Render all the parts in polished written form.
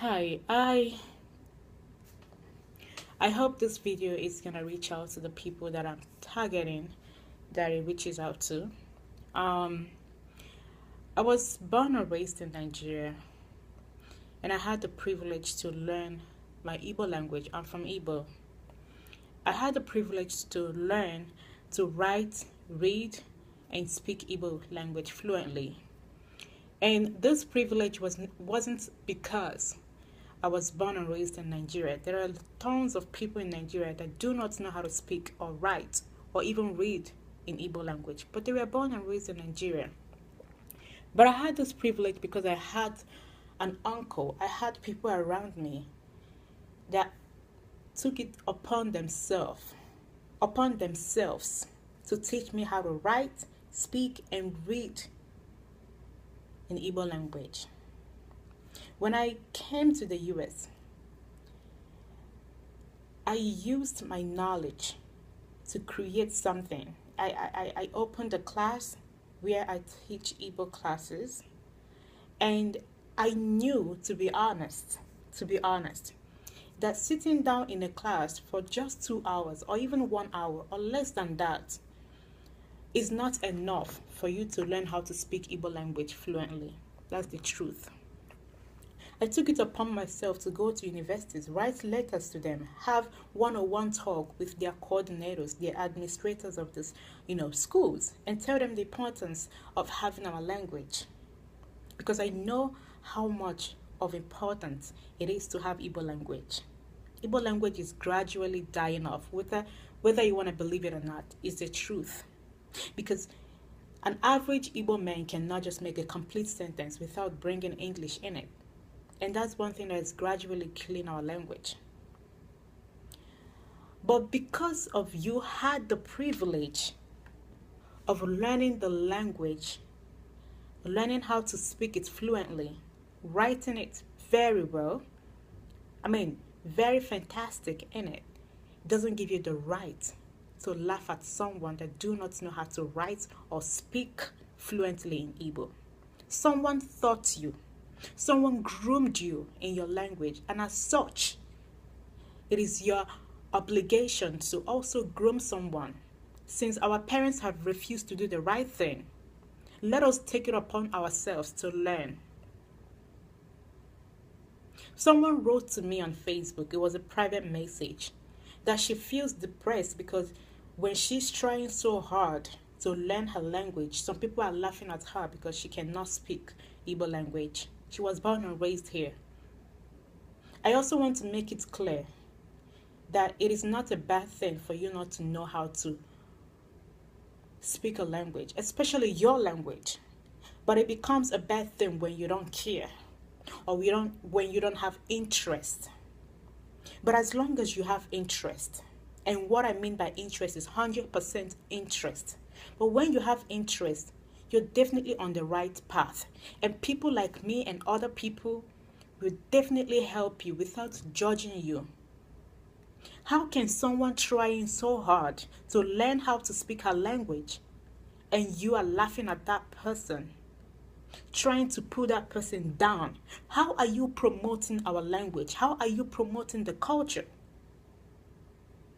Hi, I hope this video is gonna reach out to the people that I'm targeting, that it reaches out to. Um, I was born and raised in Nigeria, and I had the privilege to learn my Igbo language. I'm from Igbo. I had the privilege to learn to write, read, and speak Igbo language fluently. And this privilege wasn't because I was born and raised in Nigeria. There are tons of people in Nigeria that do not know how to speak or write or even read in Igbo language, but they were born and raised in Nigeria. But I had this privilege because I had an uncle, I had people around me that took it upon themselves to teach me how to write, speak, and read in Igbo language. When I came to the US, I used my knowledge to create something. I opened a class where I teach Igbo classes, and I knew, to be honest, that sitting down in a class for just 2 hours or even 1 hour or less than that is not enough for you to learn how to speak Igbo language fluently. That's the truth. I took it upon myself to go to universities, write letters to them, have one-on-one talk with their coordinators, their administrators of this, schools, and tell them the importance of having our language. Because I know how much of importance it is to have Igbo language. Igbo language is gradually dying off, whether you want to believe it or not, is the truth. Because an average Igbo man cannot just make a complete sentence without bringing English in it. And that's one thing that is gradually killing our language. But because of you had the privilege of learning the language, learning how to speak it fluently, writing it very well, very fantastic in it, doesn't give you the right to laugh at someone that do not know how to write or speak fluently in Igbo. Someone taught you. Someone groomed you in your language, and as such, it is your obligation to also groom someone. Since our parents have refused to do the right thing, let us take it upon ourselves to learn. Someone wrote to me on Facebook, it was a private message, that she feels depressed because when she's trying so hard to learn her language, some people are laughing at her because she cannot speak Igbo language. She was born and raised here. I also want to make it clear that it is not a bad thing for you not to know how to speak a language, especially your language. But it becomes a bad thing when you don't care or when you don't have interest. But as long as you have interest, and what I mean by interest is 100% interest. But when you have interest, you're definitely on the right path. And people like me and other people will definitely help you without judging you. How can someone trying so hard to learn how to speak her language and you are laughing at that person, trying to put that person down? How are you promoting our language? How are you promoting the culture?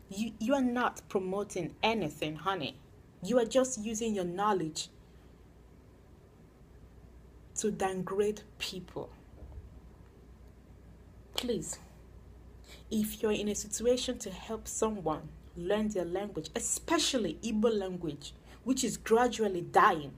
You are not promoting anything, honey. You are just using your knowledge to downgrade people. Please, if you're in a situation to help someone learn their language, especially Igbo language, which is gradually dying,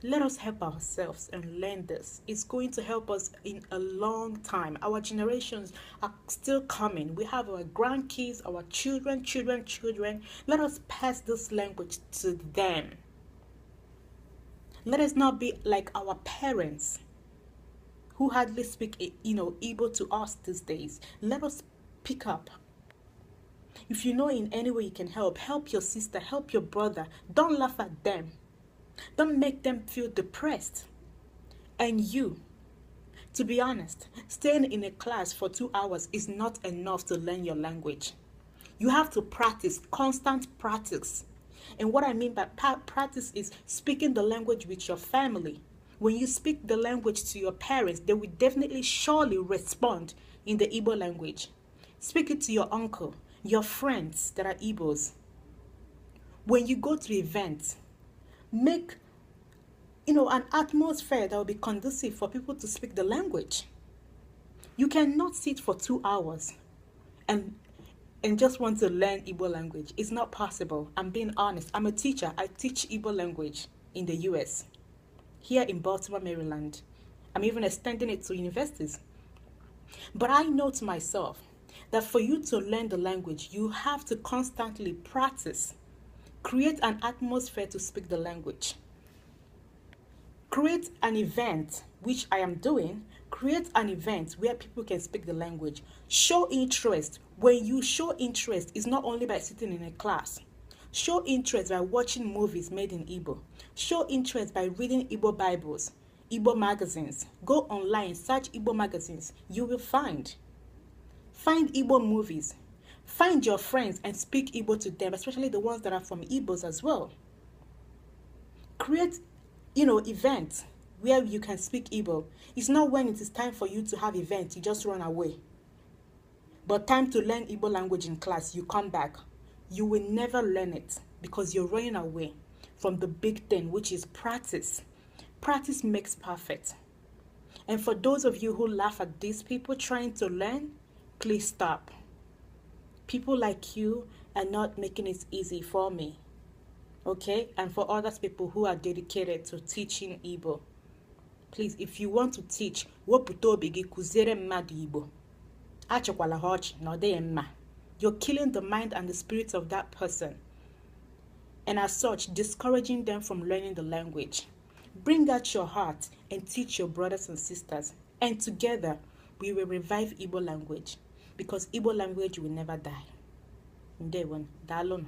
let us help ourselves and learn this. It's going to help us in a long time. Our generations are still coming. We have our grandkids, our children. Let us pass this language to them. Let us not be like our parents who hardly speak, Igbo to us these days. Let us pick up. If you know in any way you can help your sister, help your brother. Don't laugh at them. Don't make them feel depressed. And you, to be honest, staying in a class for 2 hours is not enough to learn your language. You have to practice, constant practice. And what I mean by practice is speaking the language with your family, When you speak the language to your parents, they will definitely surely respond in the Igbo language. Speak it to your uncle, your friends that are Igbos. When you go to events, make an atmosphere that will be conducive for people to speak the language. You cannot sit for 2 hours and just want to learn Igbo language. It's not possible. I'm being honest. I'm a teacher. I teach Igbo language in the US, here in Baltimore, Maryland. I'm even extending it to universities. But I know to myself that for you to learn the language, you have to constantly practice. Create an atmosphere to speak the language. Create an event, which I am doing. Create an event where people can speak the language. Show interest. When you show interest, it's not only by sitting in a class. Show interest by watching movies made in Igbo. Show interest by reading Igbo Bibles, Igbo magazines. Go online, search Igbo magazines. You will find Igbo movies. Find your friends and speak Igbo to them, especially the ones that are from Igbos as well. Create, events where you can speak Igbo. It's not when it is time for you to have events, you just run away. But time to learn Igbo language in class, you come back. You will never learn it because you're running away from the big thing, which is practice. Practice makes perfect. And for those of you who laugh at these people trying to learn, please stop. People like you are not making it easy for me. Okay? And for other people who are dedicated to teaching Igbo. Please, if you want to teach, kuzere mmadu Igbo. Achokwala hoch no de mma. You're killing the mind and the spirit of that person. And as such, discouraging them from learning the language. Bring out your heart and teach your brothers and sisters. And together, we will revive Igbo language. Because Igbo language will never die. Ndewon, dalon.